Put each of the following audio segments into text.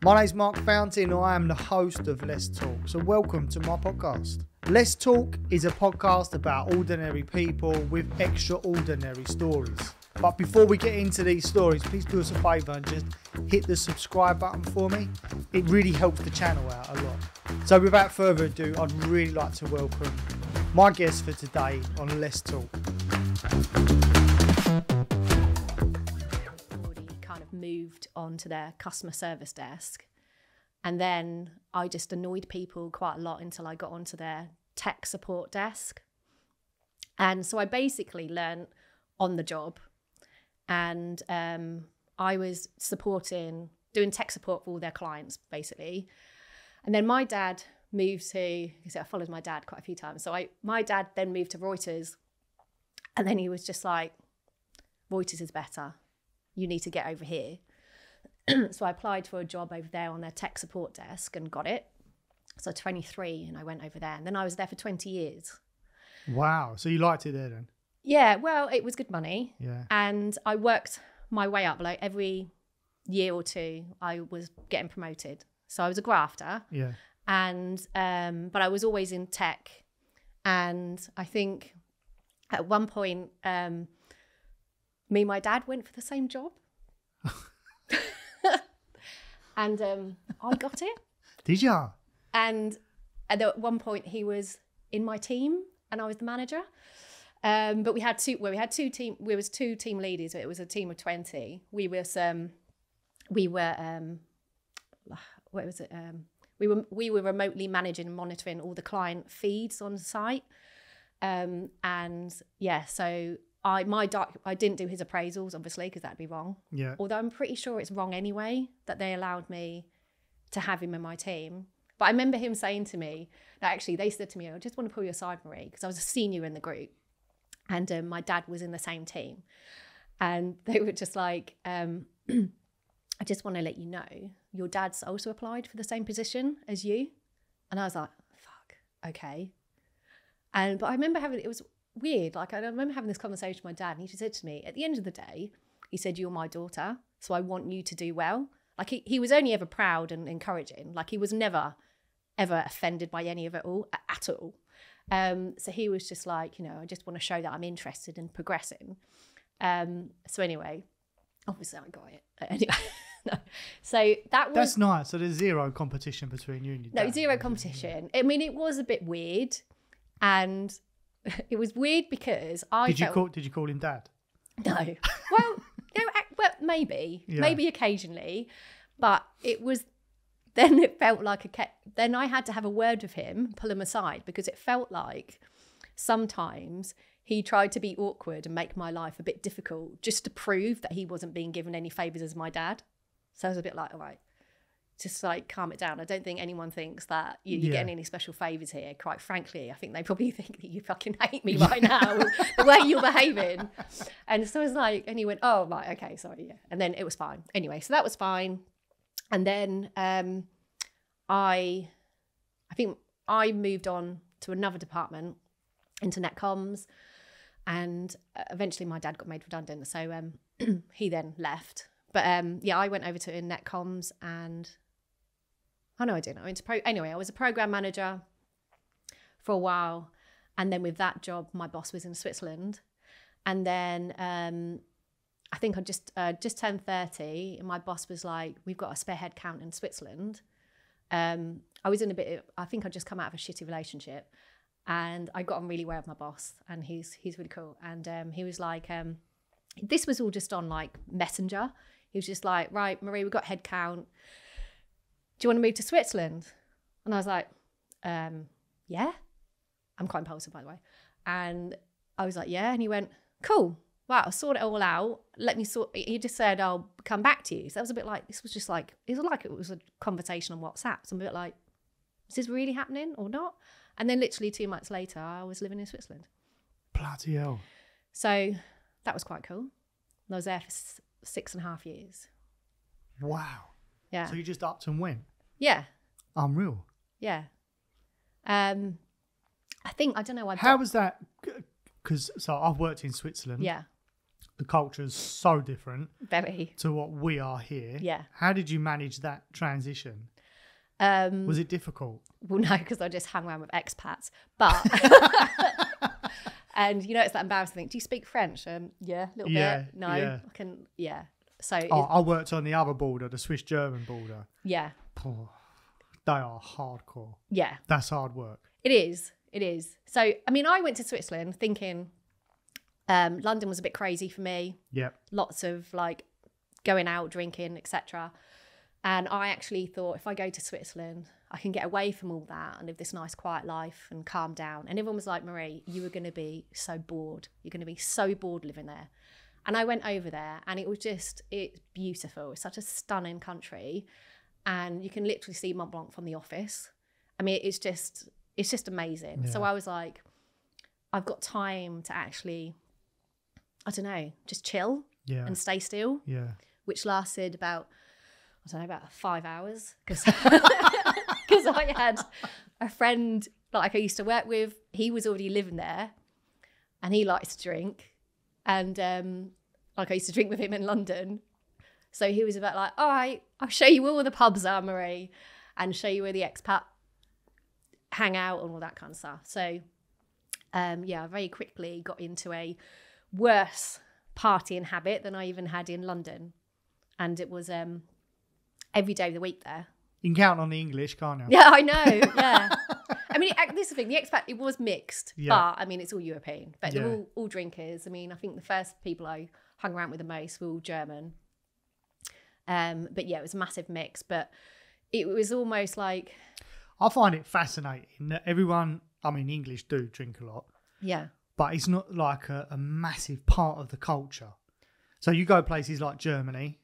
My name's Mark Fountain and I am the host of Let's Talk. So welcome to my podcast. Let's Talk is a podcast about ordinary people with extraordinary stories. But before we get into these stories, please do us a favour and just hit the subscribe button for me. It really helps the channel out a lot. So without further ado, I'd really like to welcome my guest for today on Let's Talk. Moved on to their customer service desk, and then I just annoyed people quite a lot until I got onto their tech support desk. And so I basically learned on the job, and I was doing tech support for all their clients basically. And then my dad moved to, because I followed my dad quite a few times, so my dad then moved to Reuters, and then he was just like, Reuters is better, you need to get over here. So I applied for a job over there on their tech support desk and got it. So 23, and I went over there, and then I was there for 20 years. Wow. So you liked it there then? Yeah, well, it was good money. Yeah. And I worked my way up. Like every year or two, I was getting promoted. So I was a grafter. Yeah. And but I was always in tech. And I think at one point, me and my dad went for the same job. And I got it. Did you? And at one point he was in my team and I was the manager. But we was two team leaders. It was a team of 20. We were remotely managing and monitoring all the client feeds on the site. And yeah, so I didn't do his appraisals, obviously, because that'd be wrong. Yeah. Although I'm pretty sure it's wrong anyway that they allowed me to have him in my team. But I remember him saying to me, that actually they said to me, I just want to pull you aside, Marie, because I was a senior in the group, and my dad was in the same team, and they were just like, I just want to let you know your dad's also applied for the same position as you. And I was like, fuck, okay. But I remember it was weird. Like, I remember having this conversation with my dad, and he just said to me, at the end of the day, he said, you're my daughter, so I want you to do well. Like, he was only ever proud and encouraging. Like, he was never, ever offended by any of it all, at all. So he was just like, I just want to show that I'm interested in progressing. So anyway, obviously I got it. Anyway, no. So That's nice. So there's zero competition between you and your dad. No, zero competition. I mean, it was a bit weird, and it was weird because Did you call him Dad? No. Well, maybe occasionally, but it was. Then it felt like then I had to have a word with him, pull him aside, because it felt like sometimes he tried to be awkward and make my life a bit difficult just to prove that he wasn't being given any favours as my dad. So I was a bit like, all right, just like calm it down. I don't think anyone thinks that you're getting any special favours here. Quite frankly, I think they probably think that you fucking hate me right now, the way you're behaving. And so I was like, and he went, oh, right, okay, sorry, yeah. And then it was fine. Anyway, so that was fine. And then I think I moved on to another department, internet comms, and eventually my dad got made redundant. So he then left. But I went over to internet comms, and I didn't. I was a program manager for a while, and then with that job, my boss was in Switzerland, and then I think I just turned 30, and my boss was like, "We've got a spare head count in Switzerland." I was in I think I'd just come out of a shitty relationship, and I got on really well with my boss, and he's really cool. And he was like, this was all just on like Messenger. He was just like, right, Marie, we've got head count. Do you want to move to Switzerland? And I was like, yeah. I'm quite impulsive, by the way. And I was like, yeah. And he went, cool. Wow, I'll sort it all out. He just said, I'll come back to you. So that was a bit like, it was a conversation on WhatsApp. So I'm a bit like, is this really happening or not? And then literally 2 months later, I was living in Switzerland. Bloody hell. So that was quite cool. And I was there for 6.5 years. Wow. Yeah. So you just upped and went? Yeah. Unreal. Yeah. I don't know. How was that? Because I've worked in Switzerland. Yeah. the culture's so different Very. to what we are here. Yeah. How did you manage that transition? Was it difficult? Well, no, because I just hung around with expats. But, and you know, it's that embarrassing thing. Do you speak French? Yeah, a little bit. No, yeah. I can, yeah. So, I worked on the other border, the Swiss-German border. yeah. Oh, they are hardcore. Yeah. That's hard work. It is. It is. So, I mean, I went to Switzerland thinking London was a bit crazy for me. Yep. Lots of like going out, drinking, etc. And I actually thought if I go to Switzerland, I can get away from all that and live this nice, quiet life and calm down. And everyone was like, Marie, you were going to be so bored. You're going to be so bored living there. And I went over there and it was just, it's beautiful. It's such a stunning country. And you can literally see Mont Blanc from the office. I mean, it's just amazing. Yeah. So I was like, I've got time to actually, I don't know, just chill and stay still. Yeah. Which lasted about 5 hours. Because I had a friend like I used to work with. He was already living there and he likes to drink. And like I used to drink with him in London. So he was about like, all right, I'll show you where all the pubs are, Marie, and show you where the expat hang out and all that kind of stuff. So, I very quickly got into a worse partying habit than I even had in London. And it was every day of the week there. You can count on the English, can't you? Yeah, I know, yeah. I mean, this is the thing, the expat, it was mixed, but I mean, it's all European. But they're all drinkers. I mean, I think the first people I hung around with the most were all German. But yeah, it was a massive mix, but it was almost like... I find it fascinating that everyone, I mean, English do drink a lot. Yeah. But it's not like a massive part of the culture. So you go places like Germany,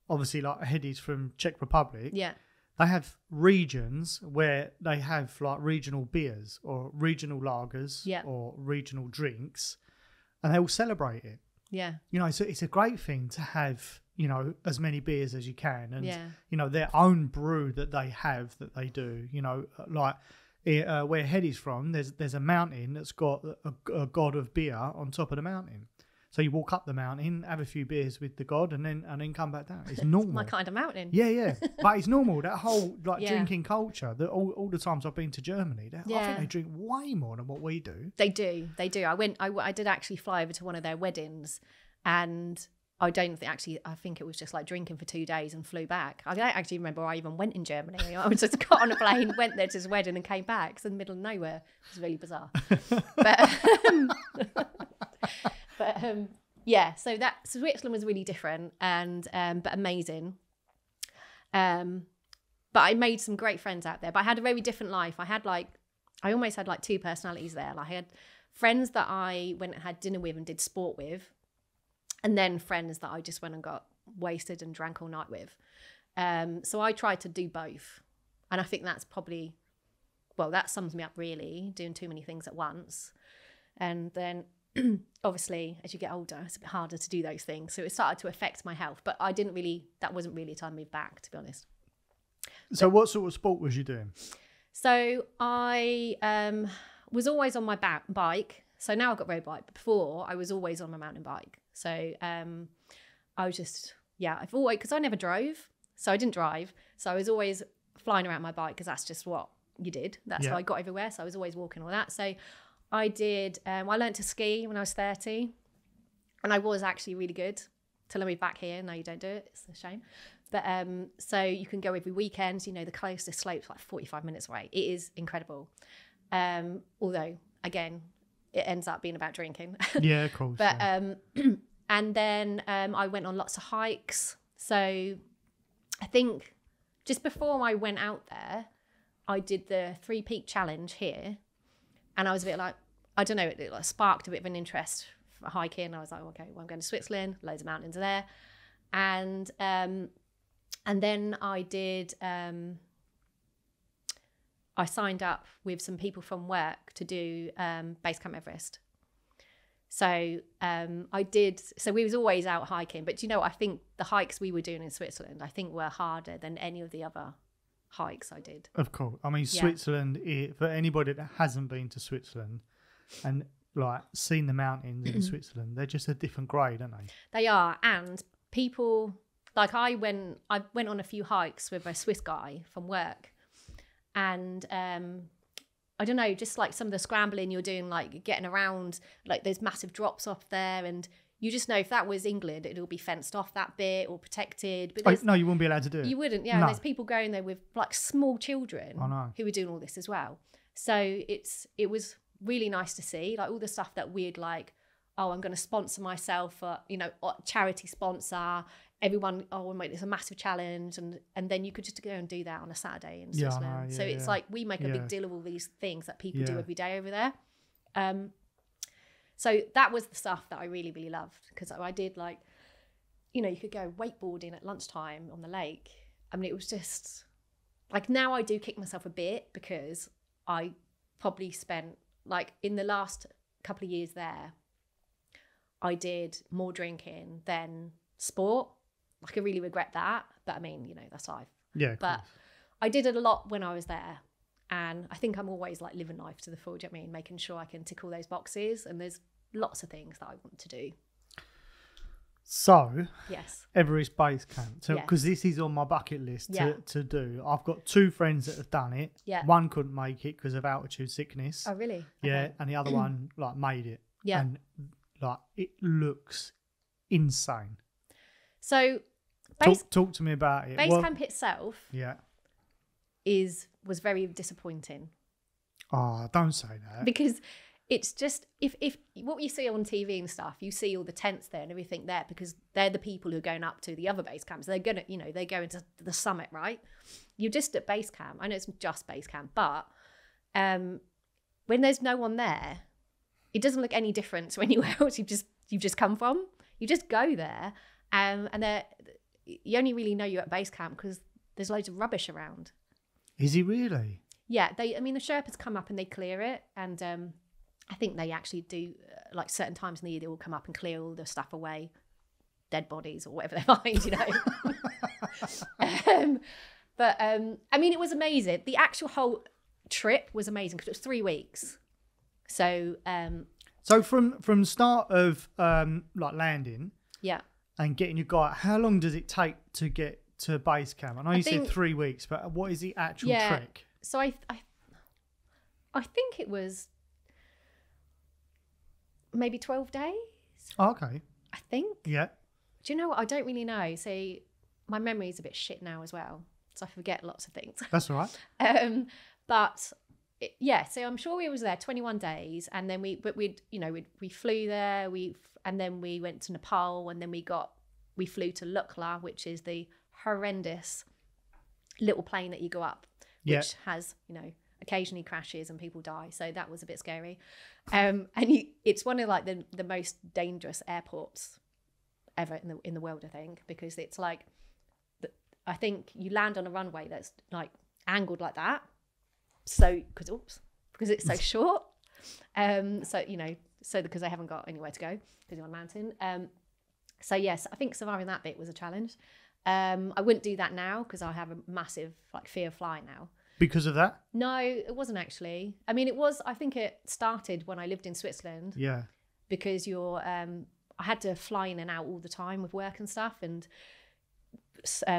obviously like Heddy's from Czech Republic. Yeah. They have regions where they have like regional beers or regional lagers or regional drinks, and they all celebrate it. Yeah. You know, so it's a great thing to have, you know, as many beers as you can. And, you know, their own brew that they have that they do, you know, like where Heddy's from, there's a mountain that's got a god of beer on top of the mountain. So you walk up the mountain, have a few beers with the god, and then come back down. It's normal. It's my kind of mountain. Yeah. But it's normal. That whole drinking culture. That all the times I've been to Germany, I think they drink way more than what we do. They do. I did actually fly over to one of their weddings, and I think it was just like drinking for 2 days and flew back. I don't actually remember I even went in Germany. I just got on a plane, went there to his wedding, and came back. It's in the middle of nowhere. It was really bizarre. So Switzerland was really different and but amazing. But I made some great friends out there. But I had a very different life. I almost had like two personalities there. Like I had friends that I went and had dinner with and did sport with, and then friends that I just went and got wasted and drank all night with. So I tried to do both, and I think that's probably, well, that sums me up really, doing too many things at once. And then obviously as you get older it's a bit harder to do those things, so it started to affect my health, but that wasn't really a time to move back, to be honest. So what sort of sport was you doing? So I was always on my bike. So now I've got road bike, but before I was always on my mountain bike. So I was just, I've always, because I never drove, so I didn't drive, so I was always flying around my bike because that's just what you did. That's how I got everywhere. So I was always walking all that. So I did, I learned to ski when I was 30, and I was actually really good till I moved back here. Now you don't do it, it's a shame. But so you can go every weekend, you know, the closest slope's like 45 minutes away. It is incredible. Although, again, it ends up being about drinking. Yeah, of course. But, and then I went on lots of hikes. So I think just before I went out there, I did the 3 Peak Challenge here. And I was a bit like, I don't know, it like sparked a bit of an interest for hiking. I was like, okay, well, I'm going to Switzerland, loads of mountains there. And then I did, I signed up with some people from work to do Base Camp Everest. So so we was always out hiking. But you know, I think the hikes we were doing in Switzerland, I think were harder than any of the other hikes I did. Of course. I mean, Switzerland, for anybody that hasn't been to Switzerland, and like seen the mountains in Switzerland, they're just a different grade, aren't they? They are, and people like I went on a few hikes with a Swiss guy from work, and I don't know, just like some of the scrambling you're doing, like getting around, like there's massive drops off there, and you just know if that was England, it'll be fenced off that bit or protected. But no, you wouldn't be allowed to do it. You wouldn't, yeah. No. And there's people going there with like small children who are doing all this as well. So it was really nice to see, like all the stuff that we'd like, oh, I'm going to sponsor myself, charity sponsor. Everyone, it's a massive challenge, and then you could just go and do that on a Saturday in Switzerland. So it's like we make a big deal of all these things that people do every day over there. So that was the stuff that I really, really loved, because I did like, you could go wakeboarding at lunchtime on the lake. I mean, it was just like, now I do kick myself a bit because I probably spent like in the last couple of years there, I did more drinking than sport. Like I really regret that, but I mean, that's life. Yeah. But I did it a lot when I was there. And I think I'm always like living life to the full, do you know what I mean? Making sure I can tick all those boxes. And there's lots of things that I want to do. So, yes, Everest Base Camp. So, because this is on my bucket list to do. I've got 2 friends that have done it. Yeah. One couldn't make it because of altitude sickness. Oh, really? Yeah. Okay. And the other one like made it. Yeah. And like it looks insane. So, talk to me about it. Base camp itself. Yeah. Was very disappointing. Oh, don't say that. Because it's just, if what you see on TV and stuff, you see all the tents there and everything there, because they're the people who are going up to the other base camps. They're going to, they go into the summit, right? You're just at base camp. I know it's just base camp, but when there's no one there, it doesn't look any different to anywhere else you've just come from. You just go there, and you only really know you're at base camp because there's loads of rubbish around. Is he really? Yeah, the Sherpas come up and they clear it, and I think they actually do, like certain times in the year, they will come up and clear all the stuff away, dead bodies or whatever they find, But I mean, it was amazing. The actual whole trip was amazing because it was 3 weeks. So so from start of like landing, yeah, and getting your guy, how long does it take to get to base camp? I know you said 3 weeks, but what is the actual trek? So I think it was maybe 12 days. Oh, okay. I think. Yeah. Do you know what? I don't really know. See, my memory is a bit shit now as well, so I forget lots of things. That's all right. But so I'm sure we was there 21 days, and then we flew there. And then we went to Nepal, and then we flew to Lukla, which is the horrendous little plane that you go up, which has, occasionally crashes and people die. So that was a bit scary. And it's one of like the most dangerous airports ever in the world, I think, because it's like, I think you land on a runway that's like angled like that. So, because it's so short. Because they haven't got anywhere to go because you're on a mountain. So yes, I think surviving that bit was a challenge. I wouldn't do that now because I have a massive like fear of flying now. Because of that? No, it wasn't actually. I mean, I think it started when I lived in Switzerland. Yeah. Because I had to fly in and out all the time with work and stuff, and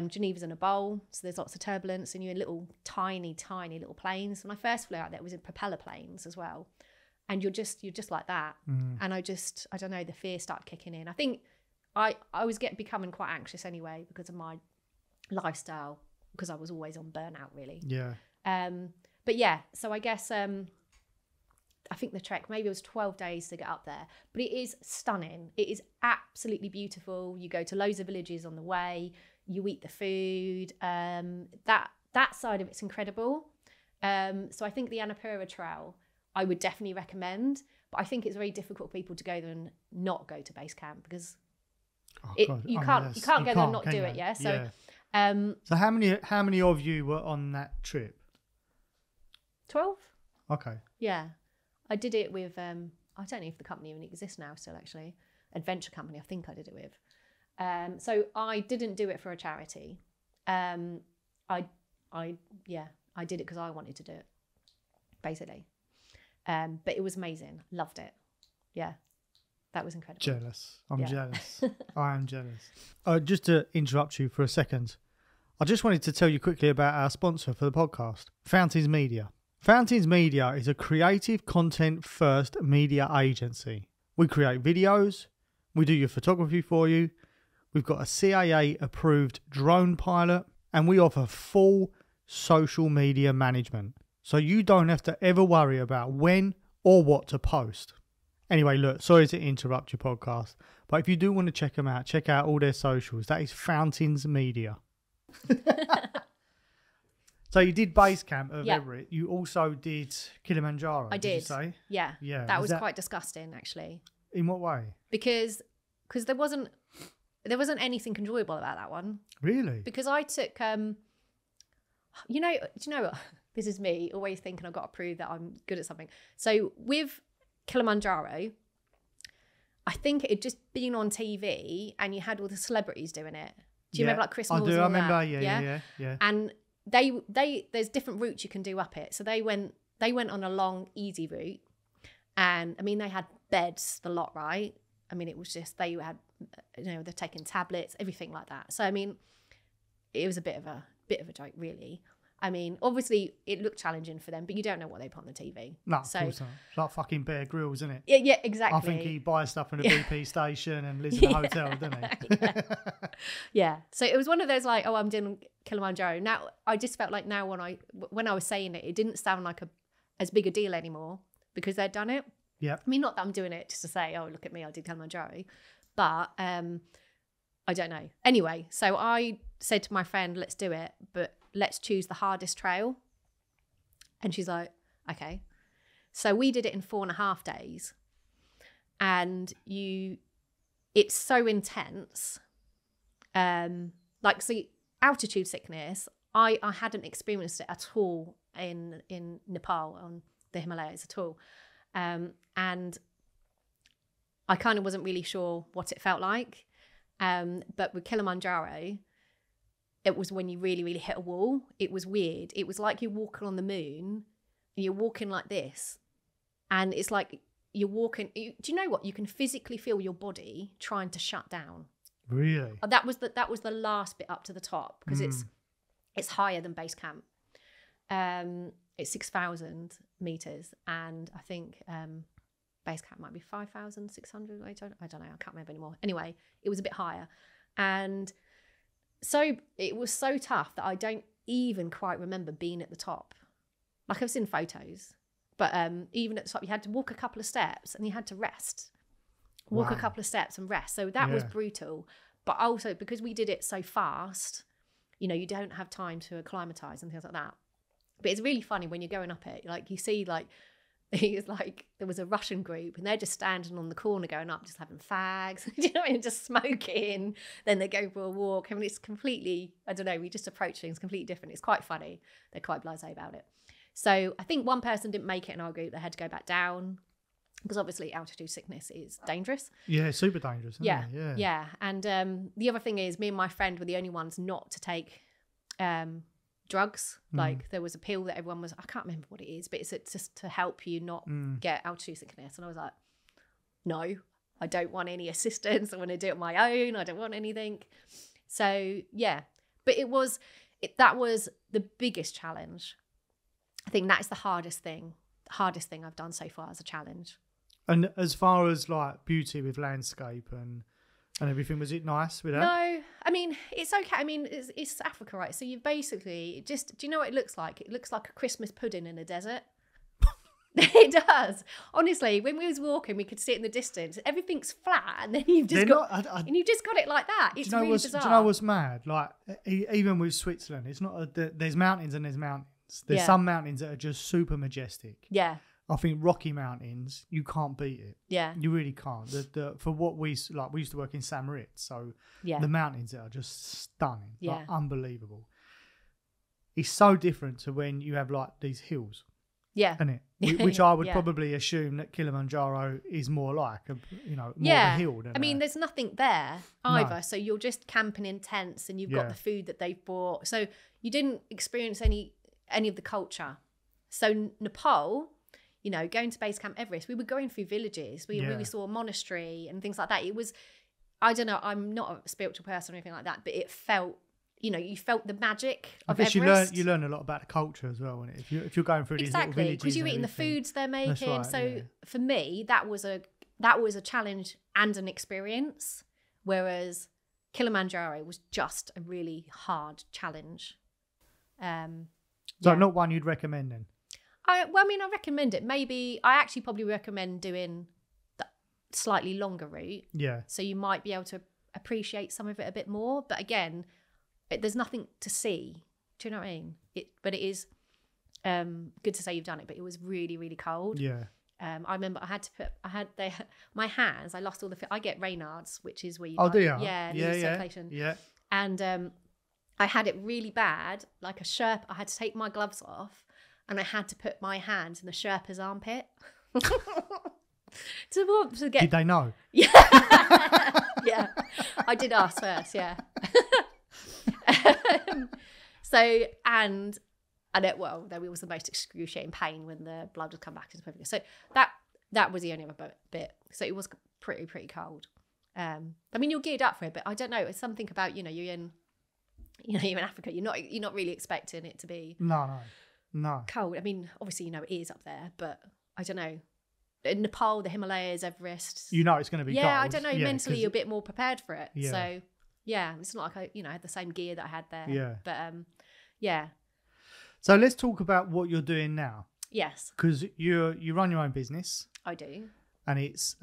Geneva's in a bowl, so there's lots of turbulence, and you're in little tiny little planes. When I first flew out there, it was in propeller planes as well, and you're just like that. And I don't know, the fear started kicking in. I think I was becoming quite anxious anyway because of my lifestyle, because I was always on burnout really. Yeah. But yeah, so I guess I think the trek maybe it was 12 days to get up there, but it is stunning. It is absolutely beautiful. You go to loads of villages on the way. You eat the food. That side of it's incredible. So I think the Annapurna Trail I would definitely recommend, but I think it's very difficult for people to go there and not go to base camp because you can't go there and not do it. Yeah. So so how many of you were on that trip? 12. Okay. Yeah, I did it with I don't know if the company even exists now still, actually. Adventure company, I think I did it with. So I didn't do it for a charity. I did it because I wanted to do it, basically. But it was amazing. Loved it. Yeah. That was incredible. Jealous. I'm jealous. I am jealous. Just to interrupt you for a second, I just wanted to tell you quickly about our sponsor for the podcast, Fountains Media. Fountains Media is a creative content first media agency. We create videos, we do your photography for you, we've got a CAA approved drone pilot, and we offer full social media management. So you don't have to ever worry about when or what to post. Anyway, look, sorry to interrupt your podcast, but if you do want to check them out, check out all their socials. That is Fountains Media. So you did base camp of Everett. You also did Kilimanjaro. I did. You say? Yeah. Yeah. That was quite disgusting, actually. In what way? Because there wasn't anything enjoyable about that one. Really? Because I took do you know what? This is me always thinking I've got to prove that I'm good at something. So with Kilimanjaro, I think it had just been on TV and you had all the celebrities doing it. Do you remember like Chris Moores? I do. And I all remember. that? Yeah. And they there's different routes you can do up it. So they went on a long, easy route, and I mean they had beds, the lot, right? I mean it was just they had, they're taking tablets, everything like that. So I mean, it was a bit of a joke, really. I mean, obviously it looked challenging for them, but you don't know what they put on the TV. No, so, of course not. It's like fucking Bear Grylls, isn't it? Yeah, exactly. I think he buys stuff from the BP station and lives in a hotel, doesn't he? Yeah. So it was one of those like, oh, I'm doing Kilimanjaro. Now, I just felt like now when I was saying it, it didn't sound like as big a deal anymore because they'd done it. Yeah. I mean, not that I'm doing it just to say, oh, look at me, I did Kilimanjaro. But I don't know. Anyway, so I said to my friend, let's do it, but let's choose the hardest trail. And she's like, okay. So we did it in 4.5 days. And it's so intense. So altitude sickness, I hadn't experienced it at all in Nepal, on the Himalayas at all. And I kind of wasn't really sure what it felt like. But with Kilimanjaro, it was when you really, really hit a wall. It was weird. It was like you're walking on the moon, and you're walking like this. And it's like you're walking. Do you know what? You can physically feel your body trying to shut down. Really? That was the last bit up to the top because it's higher than base camp. It's 6,000 meters, and I think base camp might be 5,600. I don't know. I can't remember anymore. Anyway, it was a bit higher, and so it was so tough that I don't even quite remember being at the top. Like I've seen photos, but even at the top, you had to walk a couple of steps and you had to rest. Walk a couple of steps and rest. So that was brutal. But also because we did it so fast, you don't have time to acclimatize and things like that. But it's really funny when you're going up it. Like you see, like it's like there was a Russian group and they're just standing on the corner going up, just having fags, do you know what I mean? Just smoking. Then they go for a walk. I mean, it's completely, I don't know, we just approach things completely different. It's quite funny. They're quite blasé about it. So I think one person didn't make it in our group. They had to go back down because obviously altitude sickness is dangerous. Yeah, super dangerous. Yeah. And the other thing is me and my friend were the only ones not to take drugs. Like there was a pill that everyone was, I can't remember what it is, but it's just to help you not get altitude sickness. And I was like, no, I don't want any assistance. I want to do it on my own. I don't want anything. So yeah, but that was the biggest challenge. I think that is the hardest thing I've done so far as a challenge. And as far as like beauty with landscape and everything, was it nice with that? No, I mean, it's okay. I mean, it's Africa, right? So you basically do you know what it looks like? It looks like a Christmas pudding in a desert. It does. Honestly, when we was walking, we could see it in the distance. Everything's flat, and then you've just got it like that. It's really bizarre. Do you know what's mad? Like even with Switzerland, it's not. There's mountains and there's mountains. There's some mountains that are just super majestic. Yeah. I think Rocky Mountains, you can't beat it. Yeah. You really can't. For what we used to work in St. Moritz, so the mountains are just stunning. Yeah. Like, unbelievable. It's so different to when you have like these hills. Yeah. Isn't it? Which I would probably assume that Kilimanjaro is more like, more of a hill. I mean, there's nothing there either. No. So you're just camping in tents and you've got the food that they've brought. So you didn't experience any of the culture. So Nepal, you know, going to base camp Everest, we were going through villages. We saw a monastery and things like that. It was, I don't know, I'm not a spiritual person or anything like that, but it felt, you know, you felt the magic of Everest. You learn a lot about the culture as well, if you're going through these little villages. Because you're eating the foods they're making. Right, so for me, that was a challenge and an experience, whereas Kilimanjaro was just a really hard challenge. So not one you'd recommend then? I recommend it. Maybe I actually probably recommend doing the slightly longer route. Yeah. So you might be able to appreciate some of it a bit more. But again, there's nothing to see. Do you know what I mean? But it is good to say you've done it. But it was really, really cold. Yeah. I remember my hands. I lost all I get Raynaud's, which is where you. Oh, do you? Yeah. Circulation. Yeah. And I had it really bad, like a Sherpa. I had to take my gloves off. And I had to put my hands in the Sherpa's armpit to get. Did they know? Yeah, yeah. I did ask first. Yeah. There was the most excruciating pain when the blood would come back into the. So that was the only other bit. So it was pretty cold. I mean, you're geared up for it, but I don't know. It's something about you're in Africa. You're not really expecting it to be. No. Cold. I mean, obviously, it is up there, but I don't know. In Nepal, the Himalayas, Everest. It's going to be cold. I don't know. Mentally, you're a bit more prepared for it. Yeah. So, it's not like I had the same gear that I had there. Yeah. But, So let's talk about what you're doing now. Yes. Because you run your own business. I do. And it's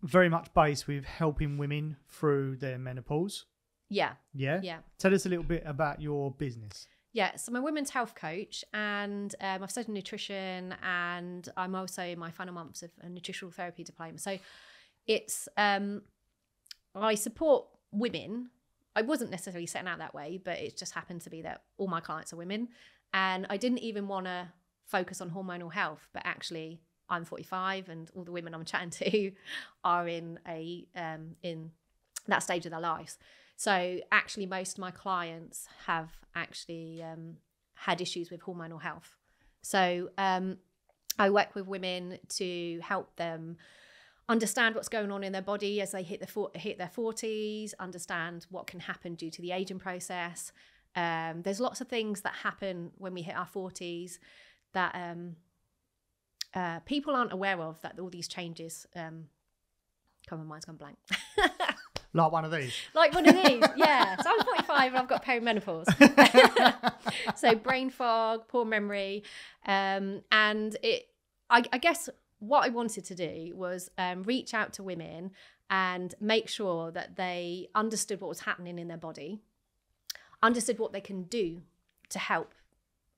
very much based with helping women through their menopause. Yeah. Yeah? Yeah. Tell us a little bit about your business. Yeah, so I'm a women's health coach, and I've studied nutrition, and I'm also in my final months of a nutritional therapy diploma. So it's, I support women. I wasn't necessarily setting out that way, but it just happened to be that all my clients are women. And I didn't even want to focus on hormonal health, but actually I'm 45 and all the women I'm chatting to are in that stage of their lives. So actually, most of my clients have actually had issues with hormonal health. So I work with women to help them understand what's going on in their body as they hit their 40s, understand what can happen due to the aging process. There's lots of things that happen when we hit our 40s that people aren't aware of, that all these changes. My mind's gone blank. Like one of these? Like one of these, yeah. So I'm 45 and I've got perimenopause. So brain fog, poor memory. And I guess what I wanted to do was reach out to women and make sure that they understood what was happening in their body, understood what they can do to help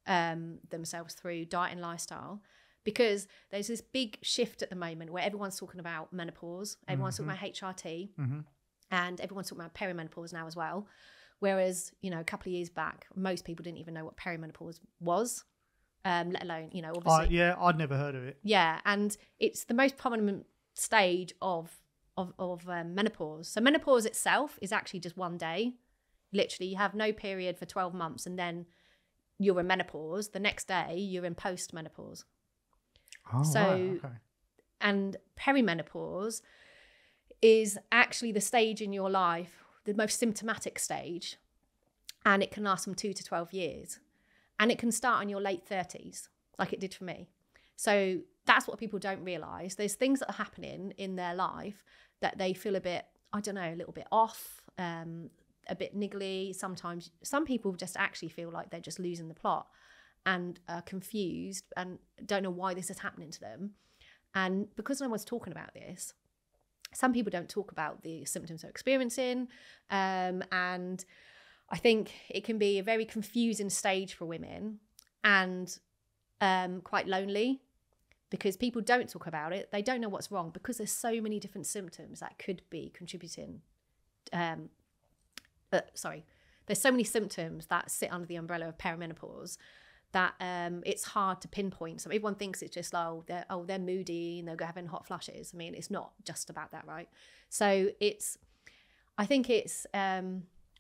themselves through diet and lifestyle. Because there's this big shift at the moment where everyone's talking about menopause, everyone's talking about HRT. Mm-hmm. And everyone's talking about perimenopause now as well. Whereas, a couple of years back, most people didn't even know what perimenopause was, let alone, obviously. I'd never heard of it. Yeah, and it's the most prominent stage of menopause. So menopause itself is actually just one day. Literally, you have no period for 12 months and then you're in menopause. The next day, you're in post-menopause. Oh, so, right, okay. And perimenopause is actually the stage in your life, the most symptomatic stage, and it can last from 2 to 12 years. And it can start in your late 30s, like it did for me. So that's what people don't realise. There's things that are happening in their life that they feel a bit, a little bit off, a bit niggly. Sometimes some people just actually feel like they're just losing the plot and are confused and don't know why this is happening to them. And because no one's talking about this, some people don't talk about the symptoms they're experiencing. And I think it can be a very confusing stage for women and quite lonely because people don't talk about it. They don't know what's wrong because there's so many different symptoms that could be contributing. There's so many symptoms that sit under the umbrella of perimenopause that it's hard to pinpoint. So everyone thinks it's just they're moody and they're having hot flushes. I mean, it's not just about that, right? So I think it's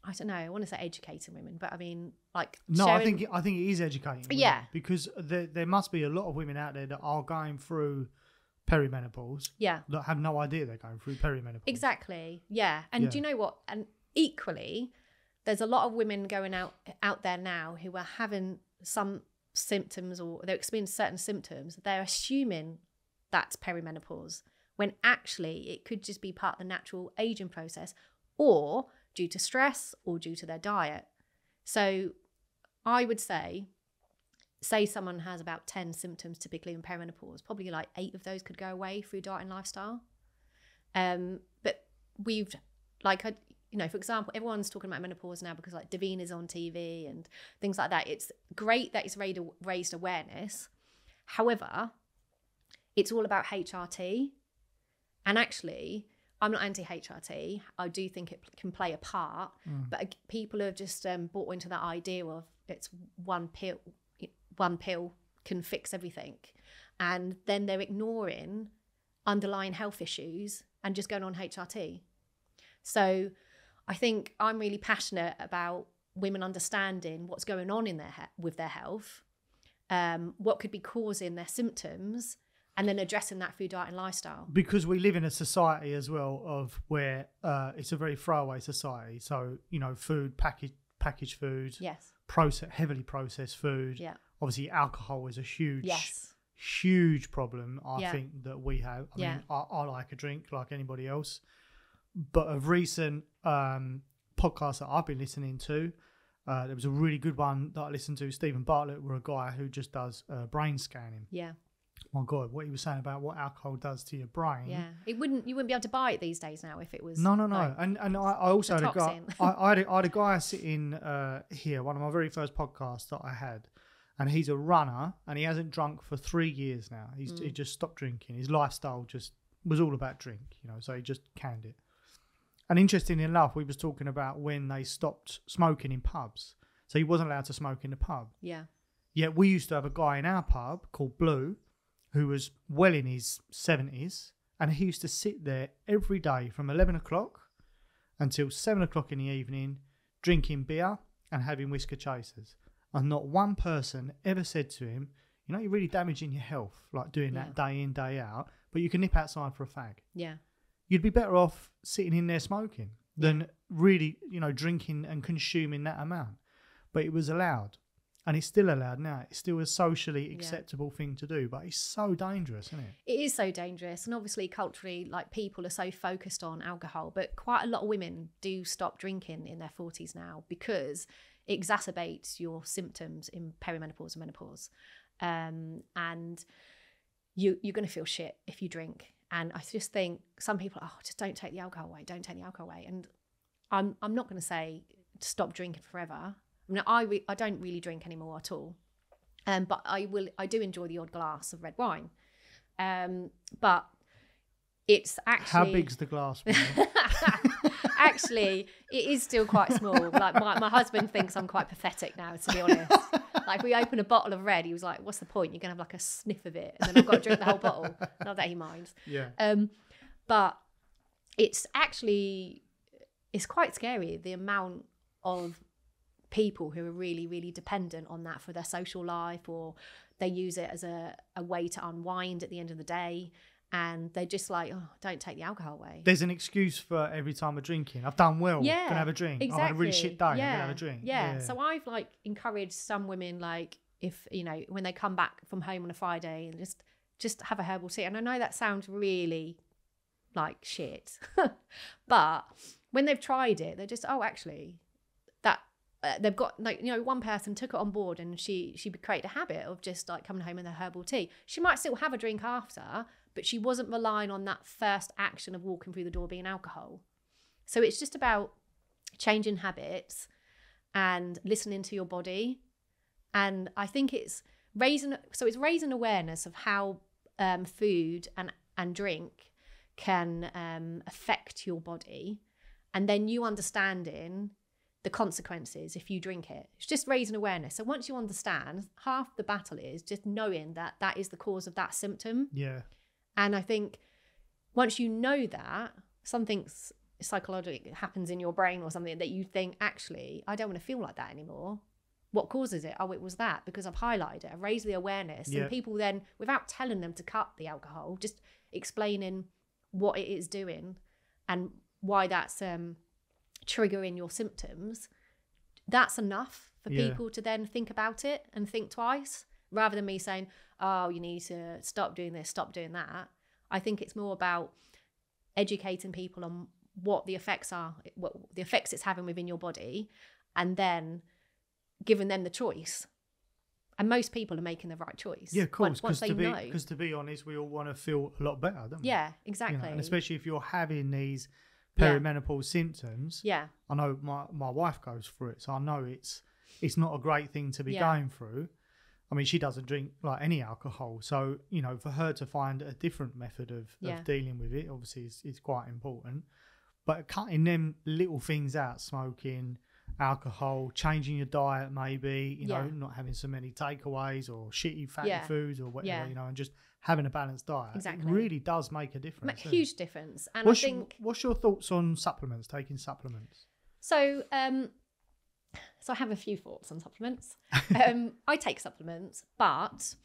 I don't know, I want to say educating women, but I mean, like No, sharing... I think it is educating women, Yeah. because there must be a lot of women out there that are going through perimenopause, Yeah, that have no idea they're going through perimenopause. exactly. Yeah. And do you know what? And equally, there's a lot of women going out there now who are having some symptoms, or they're experiencing certain symptoms. They're assuming that's perimenopause, when actually it could just be part of the natural aging process, or due to stress, or due to their diet. So I would say someone has about 10 symptoms typically in perimenopause, probably like 8 of those could go away through diet and lifestyle. But we've, like, for example, everyone's talking about menopause now because like Davina's on TV and things like that. It's great that it's raised awareness. However, it's all about HRT. And actually, I'm not anti-HRT. I do think it can play a part, but people have just bought into that idea of it's one pill can fix everything. And then they're ignoring underlying health issues and just going on HRT. So I think I'm really passionate about women understanding what's going on in with their health, what could be causing their symptoms, and then addressing that through diet and lifestyle. Because we live in a society as well of where it's a very throwaway society. So, food, packaged food, yes, heavily processed food. Yeah. Obviously, alcohol is a huge, yes, huge problem, I think, that we have. I mean, I like a drink like anybody else. But of recent podcasts that I've been listening to, there was a really good one that I listened to. Stephen Bartlett, were a guy who just does brain scanning. Yeah. My God, what he was saying about what alcohol does to your brain. Yeah, you wouldn't be able to buy it these days now if it was. No. Like, and I also had a guy. I had a guy sitting here, one of my very first podcasts that I had, and he's a runner, and he hasn't drunk for 3 years now. He just stopped drinking. His lifestyle just was all about drink, so he just canned it. And interestingly enough, we was talking about when they stopped smoking in pubs. So he wasn't allowed to smoke in the pub. Yeah. Yet we used to have a guy in our pub called Blue, who was well in his 70s, and he used to sit there every day from 11 o'clock until 7 o'clock in the evening, drinking beer and having whisker chasers. And not one person ever said to him, you're really damaging your health, like doing that day in, day out, but you can nip outside for a fag. Yeah. You'd be better off sitting in there smoking than really, drinking and consuming that amount. But it was allowed. And it's still allowed now. It's still a socially acceptable thing to do, but it's so dangerous, isn't it? It is so dangerous. And obviously, culturally, like, people are so focused on alcohol, but quite a lot of women do stop drinking in their 40s now because it exacerbates your symptoms in perimenopause and menopause. And you're going to feel shit if you drink. And I just think some people, just don't take the alcohol away. Don't take the alcohol away. And I'm not going to say stop drinking forever. I mean, I don't really drink anymore at all, but I do enjoy the odd glass of red wine, but it's actually... How big's the glass? Actually, it is still quite small. Like my husband thinks I'm quite pathetic now, to be honest. Like, we open a bottle of red, he was like, "What's the point? You're gonna have like a sniff of it, and then I've got to drink the whole bottle." Not that he minds. Yeah. But it's quite scary, the amount of people who are really, really dependent on that for their social life, or they use it as a way to unwind at the end of the day, and they're just like, don't take the alcohol away. There's an excuse for every time of drinking. I've done well, gonna have a drink. Exactly. I had a really shit day, I'm gonna have a drink. Yeah. So I've encouraged some women, like, if when they come back from home on a Friday, and just have a herbal tea. And I know that sounds really like shit, but when they've tried it, they're just, actually that they've got, one person took it on board, and she created a habit of just like coming home with her herbal tea. She might still have a drink after, but she wasn't relying on that first action of walking through the door being alcohol. So it's just about changing habits and listening to your body. And I think it's raising awareness of how food and drink can affect your body, and then you understanding the consequences if you drink it. It's just raising awareness. So once you understand, half the battle is just knowing that that is the cause of that symptom. Yeah. And I think once you know that, something psychological happens in your brain or something that you think, actually, I don't want to feel like that anymore. what causes it? Oh, it was that, because I've highlighted it. I've raised the awareness. And people then, without telling them to cut the alcohol, just explaining what it is doing and why that's triggering your symptoms, that's enough for people to then think about it and think twice, rather than me saying, oh, you need to stop doing this, stop doing that. I think it's more about educating people on what the effects are, what the effects it's having within your body, and then giving them the choice. And most people are making the right choice. Yeah, of course. Once they know. Because to be honest, we all want to feel a lot better, don't we? Yeah, exactly. You know, and especially if you're having these perimenopause symptoms. Yeah. I know my wife goes through it, so I know it's not a great thing to be going through. I mean, she doesn't drink like any alcohol, so you know, for her to find a different method of dealing with it, obviously, is quite important. But cutting them little things out, smoking, alcohol, changing your diet, maybe, you know, not having so many takeaways or shitty fatty foods or whatever, you know, and just having a balanced diet. Exactly. It really does make a difference. Huge difference. And what's your thoughts on supplements, taking supplements? So, so I have a few thoughts on supplements. I take supplements, but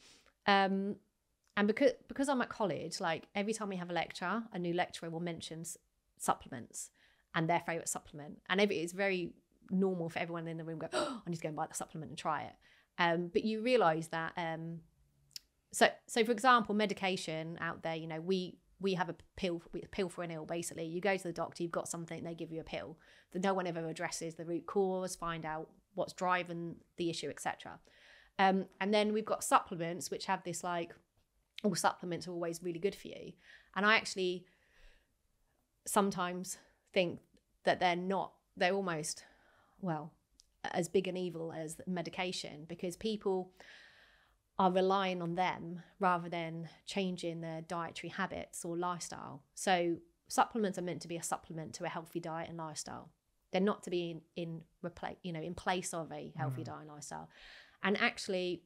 and because I'm at college, like every time we have a lecture, a new lecturer will mention supplements and their favorite supplement, and it's very normal for everyone in the room go, oh, I need to go and buy the supplement and try it. But you realize that so for example, medication out there, you know, we have a pill for an ill. Basically, you go to the doctor, you've got something, they give you a pill that no one ever addresses the root cause, find out what's driving the issue, etc. And then we've got supplements which have this like, all supplements are always really good for you. And I actually sometimes think that they're almost, well, as big an evil as medication, because people are relying on them rather than changing their dietary habits or lifestyle. So supplements are meant to be a supplement to a healthy diet and lifestyle. They're not to be in place of a healthy diet and lifestyle. And actually,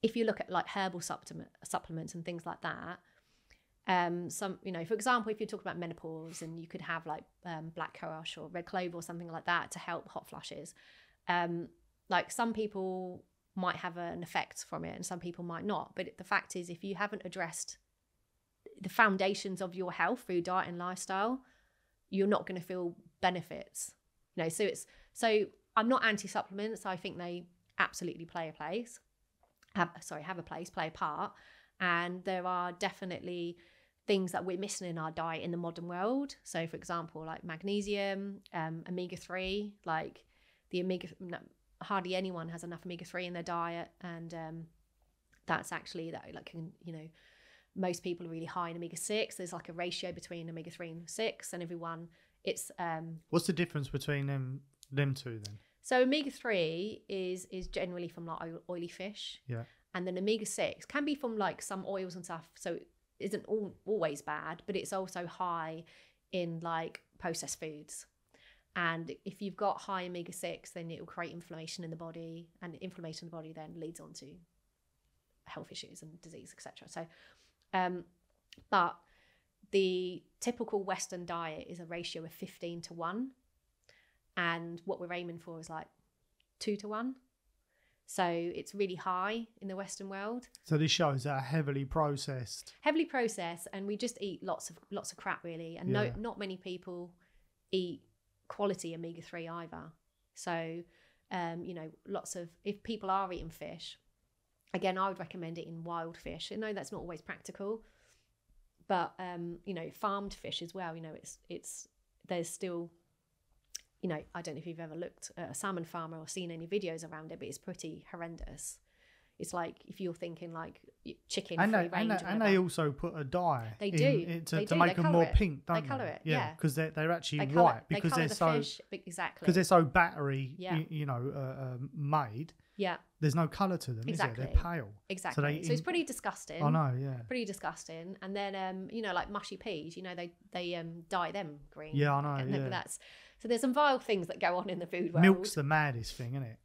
if you look at like herbal supplements and things like that, some, you know, for example, if you talk about menopause, and you could have like black cohosh or red clover or something like that to help hot flushes. Like some people might have an effect from it and some people might not. But the fact is, if you haven't addressed the foundations of your health through diet and lifestyle, you're not going to feel benefits. You know, so I'm not anti-supplements. I think they absolutely play a part. And there are definitely things that we're missing in our diet in the modern world. So for example, like magnesium, omega-3, like hardly anyone has enough omega-3 in their diet. And that's actually that, like, you know, most people are really high in omega-6. There's like a ratio between omega-3 and 6, and everyone, it's what's the difference between them two then? So omega-3 is generally from like oily fish. Yeah. And then omega-6 can be from like some oils and stuff. So it isn't always bad, but it's also high in like processed foods. And if you've got high omega-6, then it will create inflammation in the body, and inflammation in the body then leads on to health issues and disease, etc. So, but the typical Western diet is a ratio of 15:1. And what we're aiming for is like 2:1. So it's really high in the Western world. So this shows that heavily processed, and we just eat lots of crap really, and not many people eat quality omega-3 either. So you know, if people are eating fish, again, I would recommend eating wild fish. I know that's not always practical, but you know, farmed fish as well, you know, there's still, you know, I don't know if you've ever looked at a salmon farmer or seen any videos around it, but it's pretty horrendous. It's like, if you're thinking like chicken free range, and they also put a dye. They do to make them more pink, don't they? They colour it, yeah, because they're actually white because they're so fish, exactly, because they're so battery, made. Yeah, there's no colour to them. Exactly, is there? They're pale. Exactly. So it's pretty disgusting. I know, yeah, pretty disgusting. And then you know, like mushy peas, you know, they dye them green. Yeah, I know. And that's so there's some vile things that go on in the food world. Milk's the maddest thing, isn't it?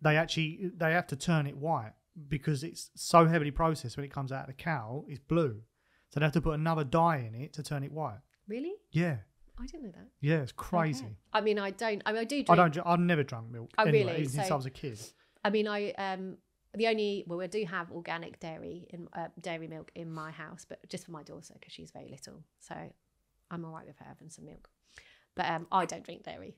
They have to turn it white because it's so heavily processed. When it comes out of the cow, it's blue, so they have to put another dye in it to turn it white. Really? Yeah. I didn't know that. Yeah, it's crazy. Okay. I mean, I do drink. I've never drunk milk. Oh, anyway, really? Even since I was a kid. I mean, we do have organic dairy milk in my house, but just for my daughter because she's very little. So I'm all right with her having some milk. But I don't drink dairy.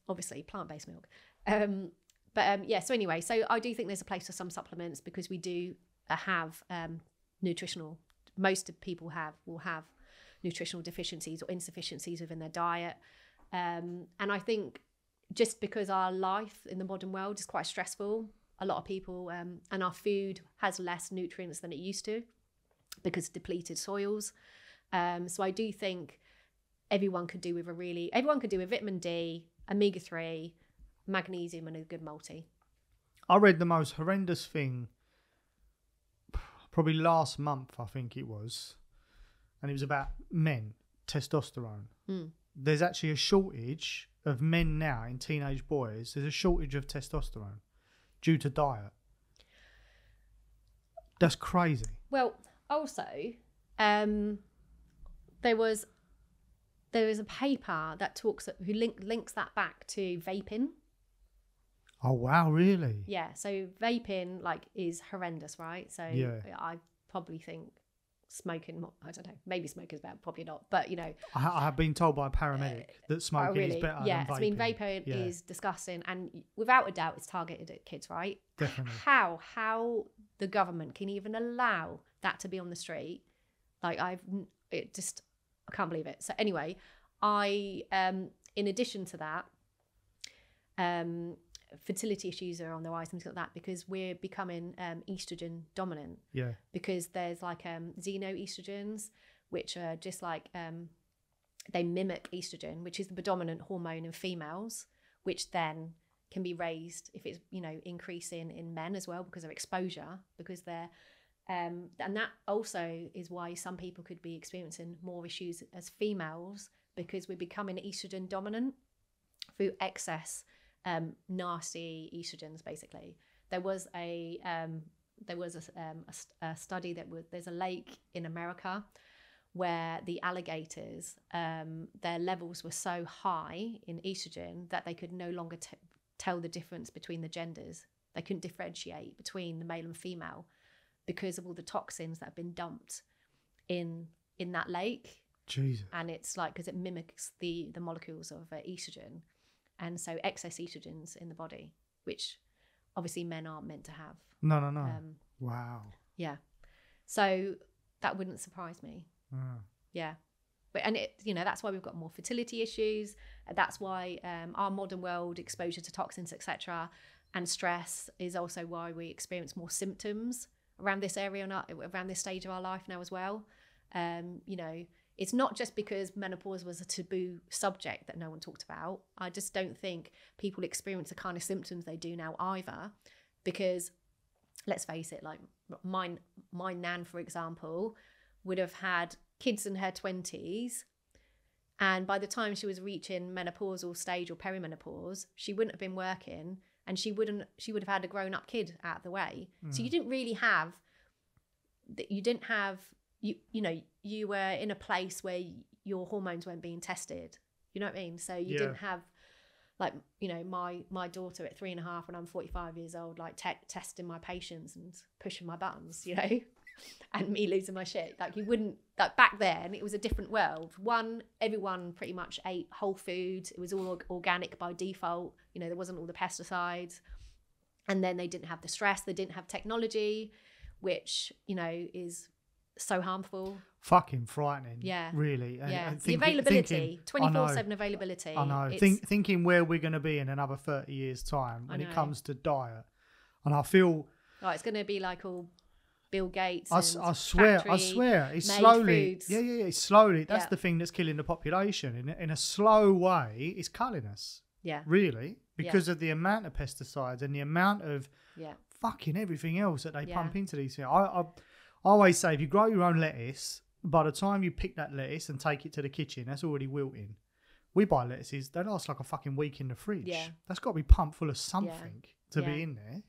Obviously, plant-based milk. So anyway, so I do think there's a place for some supplements because we do have nutritional. Most of people will have nutritional deficiencies or insufficiencies within their diet, and I think just because our life in the modern world is quite stressful, a lot of people and our food has less nutrients than it used to because of depleted soils. So I do think everyone could do with vitamin D, omega-3, magnesium, and a good multi. I read the most horrendous thing probably last month, I think it was, and it was about men, testosterone. There's actually a shortage of men now in teenage boys. There's a shortage of testosterone due to diet. That's crazy. Well, also, there was a paper that links that back to vaping. Oh wow, really? Yeah, so vaping is horrendous, right? So yeah. I probably think smoking, I don't know, maybe smoking's bad, probably not, but I have been told by a paramedic that smoking is better than vaping. I mean, vaping is disgusting, and without a doubt it's targeted at kids, right? Definitely. How the government can even allow that to be on the street, I can't believe it. So anyway, in addition to that, fertility issues are on the rise and things like that because we're becoming estrogen dominant. Yeah. Because there's xenoestrogens, which are just they mimic estrogen, which is the predominant hormone in females, which then can be raised if it's increasing in men as well because of exposure, because they're and that also is why some people could be experiencing more issues as females because we're becoming estrogen dominant through excess nasty estrogens. Basically, there was a study there's a lake in America where the alligators their levels were so high in estrogen that they could no longer tell the difference between the genders. They couldn't differentiate between the male and female because of all the toxins that have been dumped in that lake. Jesus. And it's because it mimics the molecules of estrogen. And so excess estrogens in the body, which obviously men aren't meant to have. No. Wow. Yeah. So that wouldn't surprise me. Yeah. But that's why we've got more fertility issues. That's why our modern world exposure to toxins, etc., and stress is also why we experience more symptoms around this area, around this stage of our life now as well. It's not just because menopause was a taboo subject that no one talked about. I just don't think people experience the kind of symptoms they do now either. Because let's face it, my nan, for example, would have had kids in her 20s. And by the time she was reaching menopausal stage or perimenopause, she wouldn't have been working and she would have had a grown-up kid out of the way. So you didn't really have, you were in a place where your hormones weren't being tested. You know what I mean? So you didn't have my daughter at 3.5 when I'm 45 years old, testing my patience and pushing my buttons, and me losing my shit. You wouldn't, back then it was a different world. Everyone pretty much ate whole food. It was all organic by default. There wasn't all the pesticides. And then they didn't have the stress. They didn't have technology, which, is so harmful. Fucking frightening. Yeah. Really. And the availability, 24/7 availability. I know. Thinking where we're going to be in another 30 years' time when it comes to diet. And I feel... it's going to be all Bill Gates I swear. It's slowly... Foods. Yeah. It's slowly. That's the thing that's killing the population. In a slow way, it's culling us. Yeah. Really. Because of the amount of pesticides and the amount of fucking everything else that they pump into these things. I always say, if you grow your own lettuce, by the time you pick that lettuce and take it to the kitchen, that's already wilting. We buy lettuces, they last a fucking week in the fridge. Yeah. That's got to be pumped full of something to be in there.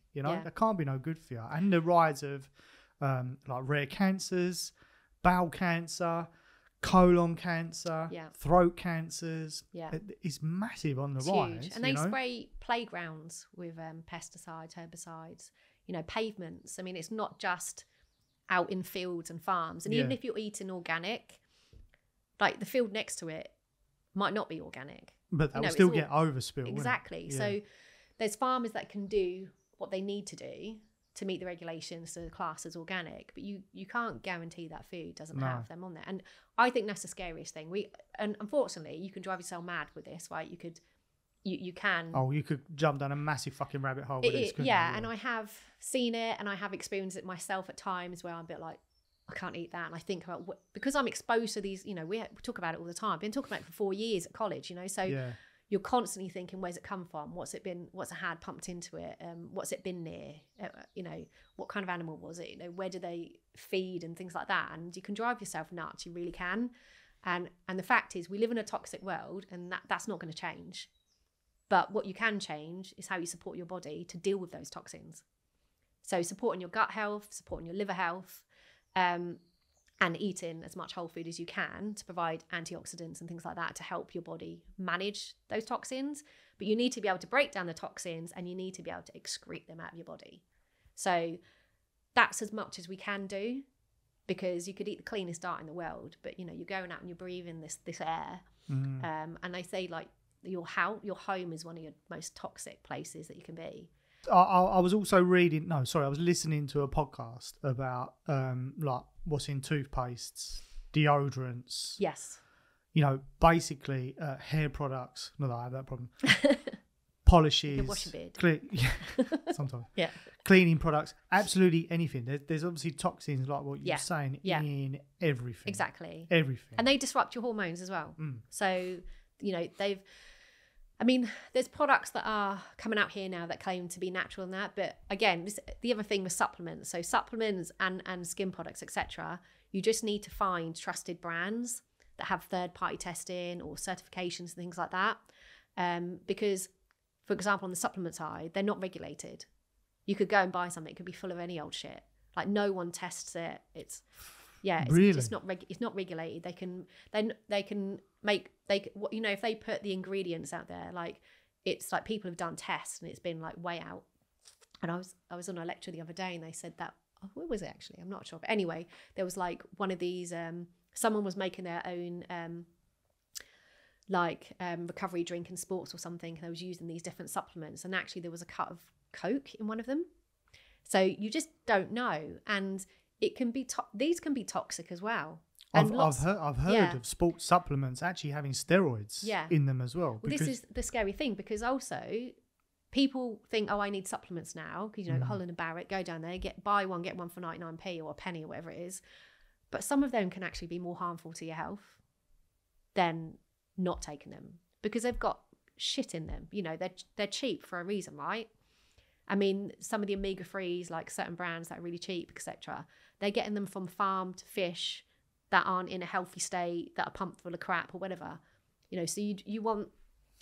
That can't be no good for you. And the rise of rare cancers, bowel cancer, colon cancer, Yeah. throat cancers. Yeah. It's massive on the It's rise. huge. And they spray playgrounds with pesticides, herbicides, pavements. I mean, it's not just out in fields and farms. And even if you're eating organic, like the field next to it might not be organic. But that will still get overspilled. Exactly. Yeah. So there's farmers that can do what they need to do to meet the regulations to class as organic, but you can't guarantee that food doesn't have them on there. And I think that's the scariest thing. And unfortunately, you can drive yourself mad with this, right? You can. Oh, you could jump down a massive fucking rabbit hole with this, couldn't you? And I have seen it, and I have experienced it myself at times where I'm a bit like, I can't eat that. And I think about because I'm exposed to these, we talk about it all the time. I've been talking about it for 4 years at college, so you're constantly thinking, where's it come from? What's it had pumped into it? What's it been near? What kind of animal was it? Where do they feed and things like that? And you can drive yourself nuts. You really can. And the fact is, we live in a toxic world, and that's not going to change. But what you can change is how you support your body to deal with those toxins. So supporting your gut health, supporting your liver health, and eating as much whole food as you can to provide antioxidants and things like that to help your body manage those toxins. But you need to be able to break down the toxins, and you need to be able to excrete them out of your body. So that's as much as we can do, because you could eat the cleanest diet in the world, but you're going out and you're breathing this air. And they say like your home is one of your most toxic places that you can be. I was also I was listening to a podcast about like what's in toothpastes, deodorants. Yes. Basically hair products. Not that I have that problem. Polishes. You can wash your beard. Sometimes. Yeah. Cleaning products. Absolutely anything. There's obviously toxins like what you're saying in everything. Exactly. Everything. And they disrupt your hormones as well. So, there's products that are coming out here now that claim to be natural and that. But again, the other thing was supplements. So supplements and skin products, etc. You just need to find trusted brands that have third-party testing or certifications and things like that. Because, for example, on the supplement side, they're not regulated. You could go and buy something. It could be full of any old shit. Like no one tests it. It's really? just not it's not regulated. They can make if they put the ingredients out there, like it's like people have done tests and it's been like way out. And I was on a lecture the other day and they said that where was it actually? I'm not sure. But anyway, there was like one of these someone was making their own recovery drink in sports or something, and they was using these different supplements, and actually there was a cut of Coke in one of them. So you just don't know, and it can be these can be toxic as well. And I've heard of sports supplements actually having steroids in them as well. Well, this is the scary thing, because also people think, I need supplements now, because Holland and Barrett, go down there, buy one, get one for 99p or a penny or whatever it is. But some of them can actually be more harmful to your health than not taking them, because they've got shit in them. They're cheap for a reason, right? I mean, some of the omega-3s, like certain brands that are really cheap, etc., they're getting them from farmed fish that aren't in a healthy state, that are pumped full of crap or whatever. So you want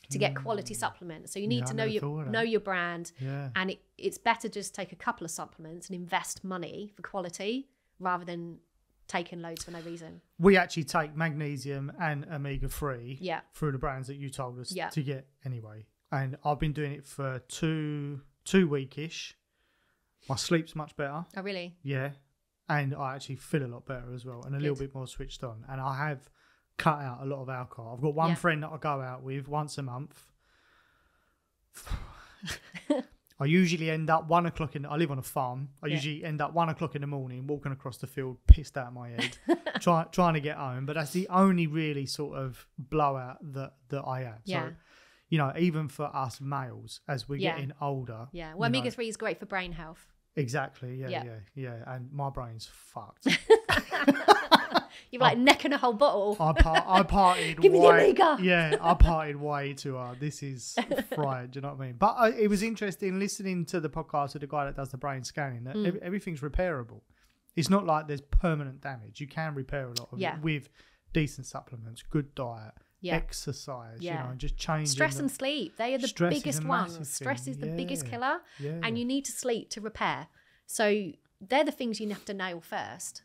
to get quality supplements. So you need to know your brand. Yeah. And it's better just take a couple of supplements and invest money for quality rather than taking loads for no reason. We actually take magnesium and omega-3 through the brands that you told us to get anyway. And I've been doing it for two weekish. My sleep's much better. Oh, really? Yeah. And I actually feel a lot better as well, and a little bit more switched on. And I have cut out a lot of alcohol. I've got one friend that I go out with once a month. I usually end up 1 o'clock I live on a farm. I usually end up 1 o'clock in the morning, walking across the field, pissed out of my head, trying to get home. But that's the only really sort of blowout that I have. Yeah. So, even for us males, as we're getting older. Yeah. Well, omega-3 is great for brain health. Exactly. Yeah. And my brain's fucked. You're like necking a whole bottle. I partied Give me the omega. Yeah, I partied way too hard. This is fried. Do you know what I mean? But it was interesting listening to the podcast of the guy that does the brain scanning. That everything's repairable. It's not like there's permanent damage. You can repair a lot of it with decent supplements, good diet. Exercise, and just changing. Stress and sleep, they are the biggest ones. Stress is the biggest killer, and you need to sleep to repair. So they're the things you have to nail first.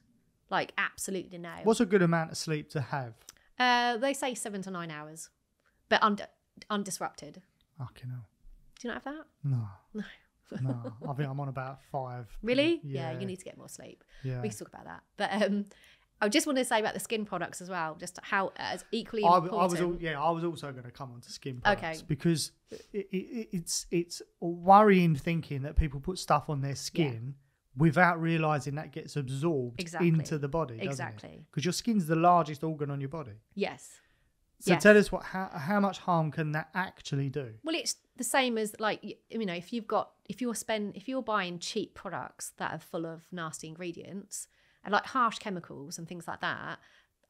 Like absolutely no. What's a good amount of sleep to have? They say 7 to 9 hours, but undisrupted. Fucking hell. Do you not have that? No. No. I think I'm on about 5. Really? Yeah, you need to get more sleep. Yeah. We can talk about that. But I just want to say about the skin products as well, just how as equally I important. I was also going to come on to skin products. Okay. Because it's worrying thinking that people put stuff on their skin without realising that gets absorbed into the body. Exactly. Because your skin's the largest organ on your body. Yes. So tell us how much harm can that actually do? Well, it's the same as like, you know, if you're buying cheap products that are full of nasty ingredients and like harsh chemicals and things like that,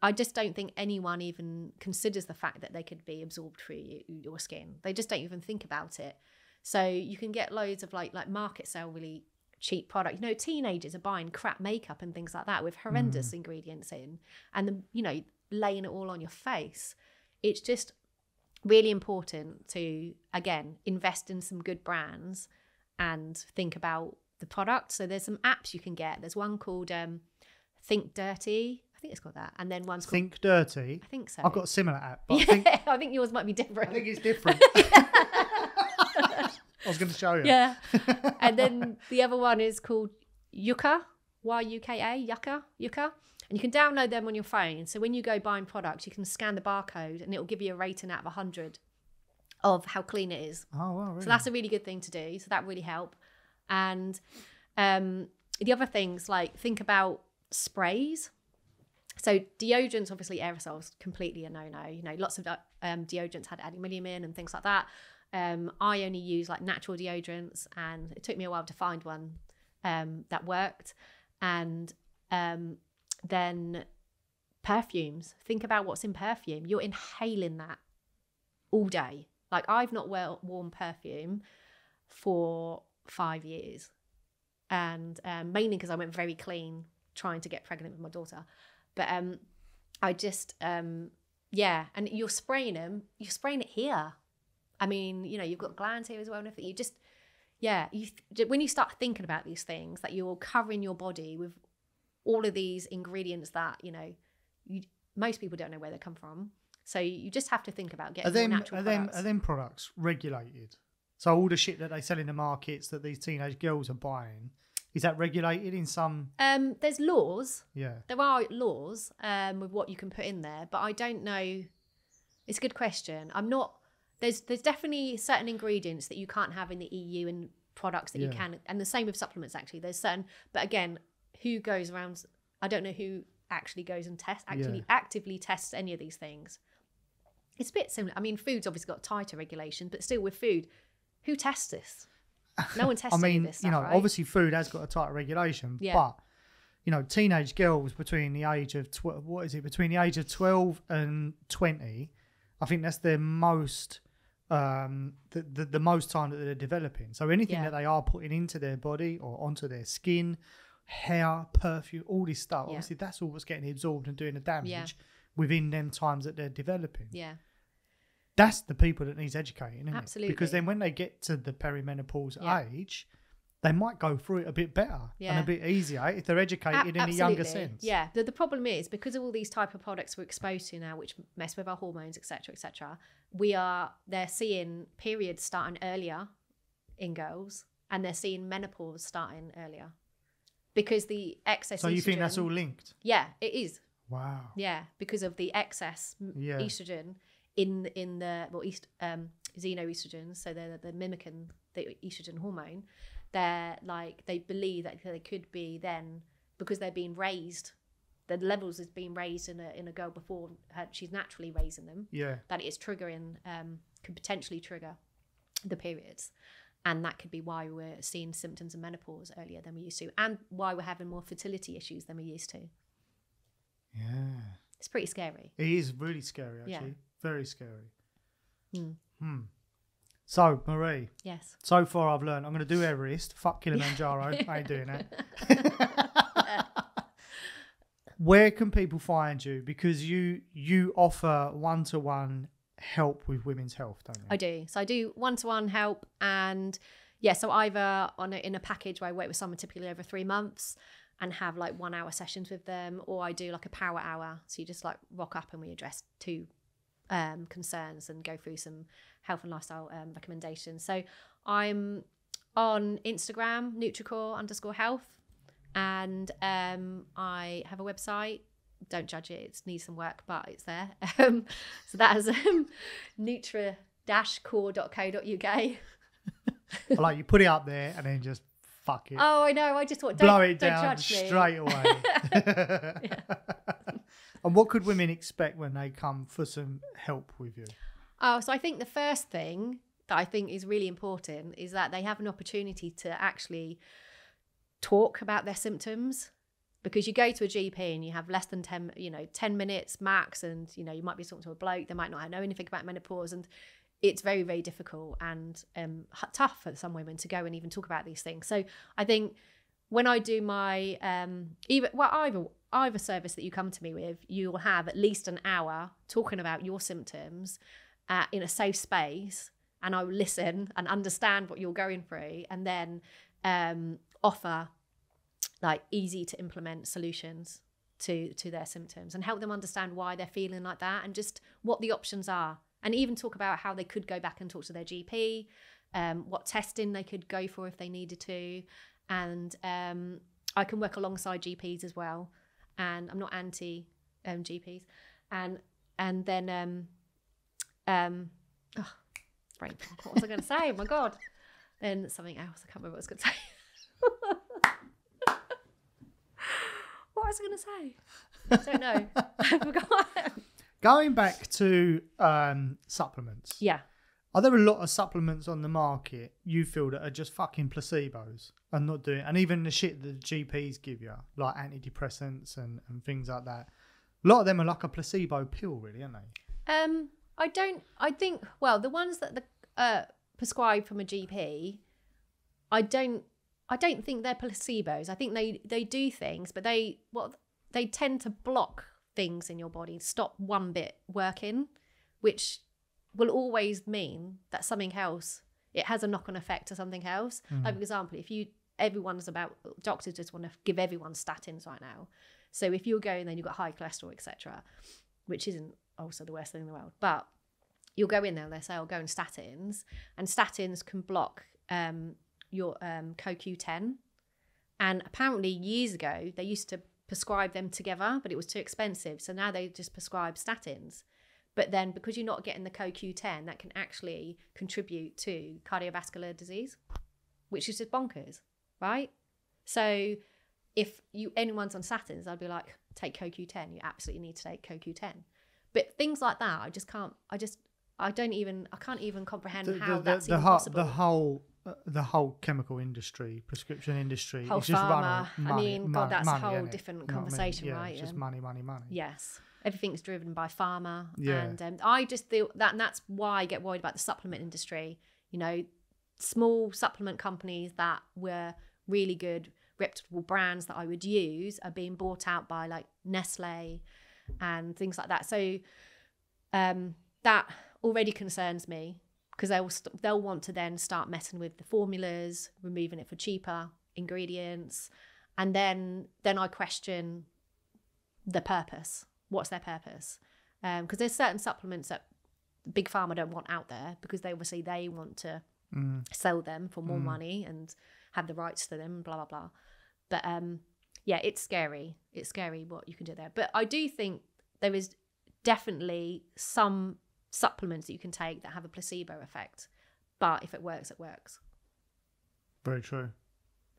I just don't think anyone even considers the fact that they could be absorbed through your skin. They just don't even think about it. So you can get loads of like market sale really cheap product. You know, teenagers are buying crap makeup and things like that with horrendous ingredients in, and laying it all on your face. It's just really important to, again, invest in some good brands and think about the product. So there's some apps you can get. There's one called Think Dirty. I think it's called that. And then one's called Think Dirty. I think so. I've got a similar app. But I think yours might be different. I think it's different. I was going to show you. Yeah. And then the other one is called Yuka, Y-U-K-A, Yuka. And you can download them on your phone. So when you go buying products, you can scan the barcode and it will give you a rating out of 100 of how clean it is. Oh, wow, really? So that's a really good thing to do. So that really help. And the other things, like think about sprays. So deodorants, obviously aerosols, completely a no-no. You know, lots of deodorants had aluminium in and things like that. I only use like natural deodorants, and it took me a while to find one that worked. And then perfumes. Think about what's in perfume. You're inhaling that all day. Like I've not worn perfume for 5 years, and mainly because I went very clean trying to get pregnant with my daughter. But I just and you're spraying it here. I mean, you know, you've got glands here as well, and everything. You just when you start thinking about these things, that you're covering your body with all of these ingredients that, you know, most people don't know where they come from. So you just have to think about getting more natural products. Are them products regulated? So all the shit that they sell in the markets that these teenage girls are buying, is that regulated in some? There's laws. Yeah. There are laws with what you can put in there, but I don't know. It's a good question. I'm not. There's definitely certain ingredients that you can't have in the EU and products that you can, and the same with supplements. Actually, there's certain. But again, who goes around? I don't know who actually goes and actively tests any of these things. It's a bit similar. I mean, food's obviously got tighter regulations, but still with food, who tests this? No one tests any of this stuff, you know, right? obviously food has got a tighter regulation, but you know, teenage girls between the age of between the age of 12 and 20, I think that's their most the most time that they're developing. So anything that they are putting into their body or onto their skin, hair, perfume, all this stuff, obviously that's all what's getting absorbed and doing the damage within them times that they're developing. Yeah. That's the people that needs educating, isn't Absolutely. it? Because then when they get to the perimenopause age, they might go through it a bit better and a bit easier if they're educated in a younger sense. Yeah. The problem is, because of all these type of products we're exposed to now, which mess with our hormones, etc., they're seeing periods starting earlier in girls, and they're seeing menopause starting earlier because the excess. So you think that's all linked? Yeah, it is. Wow. Yeah, because of the excess estrogen in the xenoestrogens, so they're mimicking the estrogen hormone. They're like, they believe that they could be then, because they're being raised, the levels is being raised in a girl before she's naturally raising them. Yeah. That it is triggering, could potentially trigger the periods. And that could be why we're seeing symptoms of menopause earlier than we used to, and why we're having more fertility issues than we used to. Yeah. It's pretty scary. It is really scary, actually. Yeah. Very scary. So, Marie. Yes. So far I've learned I'm going to do Everest. Fuck Kilimanjaro. I ain't doing that. Where can people find you? Because you offer one-to-one help with women's health, don't you? I do. So I do one-to-one help, and so either in a package where I work with someone typically over 3 months, and have like 1 hour sessions with them, or I do like a power hour. So you just like rock up and we address 2 concerns and go through some health and lifestyle recommendations. So I'm on Instagram, Nutricore_health, and I have a website. Don't judge it, it needs some work, but it's there. So that is nutra-core.co.uk. Like you put it up there and then just fuck it. Oh, I know. I just thought, blow it don't down judge me. straight away. And what could women expect when they come for some help with you? Oh, so I think the first thing that I think is really important is that they have an opportunity to actually talk about their symptoms, because you go to a GP and you have less than 10 minutes max, and you might be talking to a bloke, they might not know anything about menopause, and it's very, very difficult and tough for some women to go and even talk about these things. So I think when I do my either service that you come to me with, you will have at least an hour talking about your symptoms in a safe space, and I will listen and understand what you're going through, and then offer like easy to implement solutions to their symptoms and help them understand why they're feeling like that and just what the options are, and even talk about how they could go back and talk to their GP, what testing they could go for if they needed to, and I can work alongside GPs as well, and I'm not anti GPs, and then brain fog. What was I going to say? Oh my god! Then something else. I can't remember what I was going to say. What was I going to say? I don't know. I forgot. Going back to supplements. Yeah. Are there a lot of supplements on the market you feel that are just fucking placebos and not doing, and even the shit that the GPs give you, like antidepressants and things like that? A lot of them are like a placebo pill, really, aren't they? I think, well, the ones that the prescribed from a GP, I don't think they're placebos. I think they do things, but they tend to block things in your body, stop one bit working, which will always mean that something else, it has a knock-on effect to something else. Like, for example, doctors just want to give everyone statins right now. So if you're going, then you've got high cholesterol, etc., which isn't also the worst thing in the world, but you'll go in there and they say, go on statins, and statins can block your CoQ10. And apparently years ago, they used to prescribe them together, but it was too expensive. So now they just prescribe statins. But then because you're not getting the CoQ10, that can actually contribute to cardiovascular disease, which is just bonkers, right? So if anyone's on statins, I'd be like, take CoQ10. You absolutely need to take CoQ10. But things like that, I can't even comprehend how that's even possible. The whole chemical industry, prescription industry, whole it's just pharma. money, That's money, a whole different conversation, Yeah, right? It's just money. Yes, everything's driven by pharma, Yeah. and I just feel that, and that's why I get worried about the supplement industry. Small supplement companies that were really good, reputable brands that I would use are being bought out by like Nestle and things like that. So that already concerns me, because they'll want to then start messing with the formulas, removing it for cheaper ingredients, and then I question the purpose. What's their purpose? Because there's certain supplements that big pharma don't want out there, because they want to sell them for more money and have the rights to them, blah blah blah. But yeah, it's scary. It's scary what you can do there. But I do think there is definitely some supplements that you can take that have a placebo effect, but if it works, it works. Very true.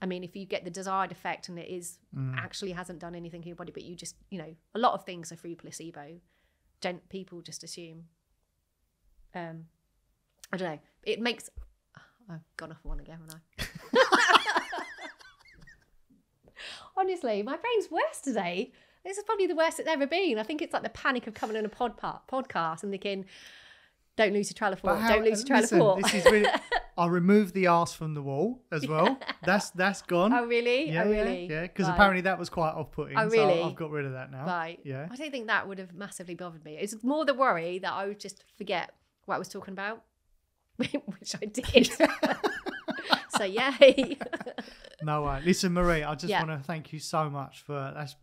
I mean, if you get the desired effect and it is actually hasn't done anything to your body, but you just, a lot of things are through placebo. Don't people just assume? I don't know. It makes. I've gone off one again, haven't I? Honestly, my brain's worse today. This is probably the worst it's ever been. I think it's like the panic of coming on a podcast and thinking, don't lose your trail of thought. Don't lose your trail of thought. This is really, I'll remove the arse from the wall as well. That's gone. Oh, really? Yeah, really? Yeah, because right. Apparently that was quite off-putting. Oh, really? So I've got rid of that now. Right. Yeah. I don't think that would have massively bothered me. It's more the worry that I would just forget what I was talking about, which I did. So So yay. No way. Listen, Marie, I just Yeah. want to thank you so much for that's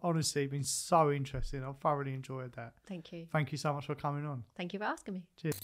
honestly been so interesting. I've thoroughly enjoyed that. Thank you. Thank you so much for coming on. Thank you for asking me. Cheers.